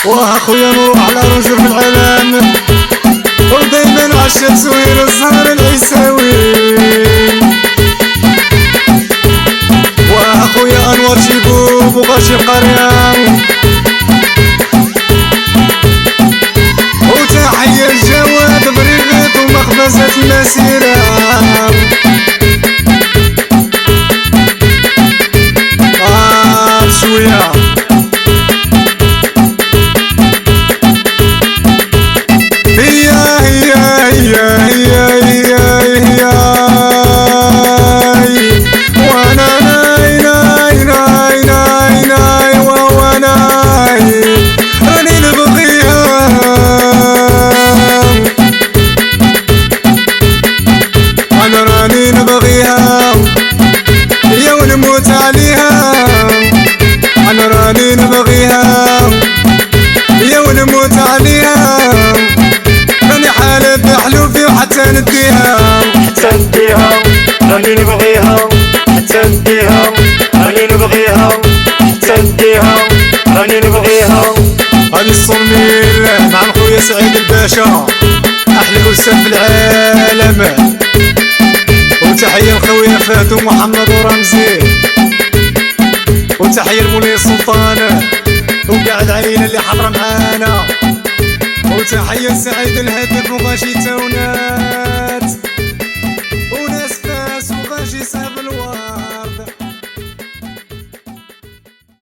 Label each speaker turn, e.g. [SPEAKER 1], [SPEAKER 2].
[SPEAKER 1] واخويا نروح على رجل في العالم ودايما عالشاب زوين الزهر العيساوي. واخويا انور شيبوب وغاشي القريه وتحية الجواد بريغيط ومخبزة المسيرة. شوية ونموت عليها. أنا راني نبغيها يا ونموت عليها. راني حالف بحلوفي وحتى نديها
[SPEAKER 2] حتى نديها. راني نبغيها حتى نديها. راني نبغيها حتى نديها. راني نبغيها.
[SPEAKER 1] هذه الصرميل مع خويا سعيد الباشا أحلى أستاذ في العالم. وتحية لخويا فهد ومحمد ورمزي. وتحية لمولي السلطان وكاع العائلة اللي حاضرة معانا. وتحية لسعيد الهاتف وغاشي تاونات.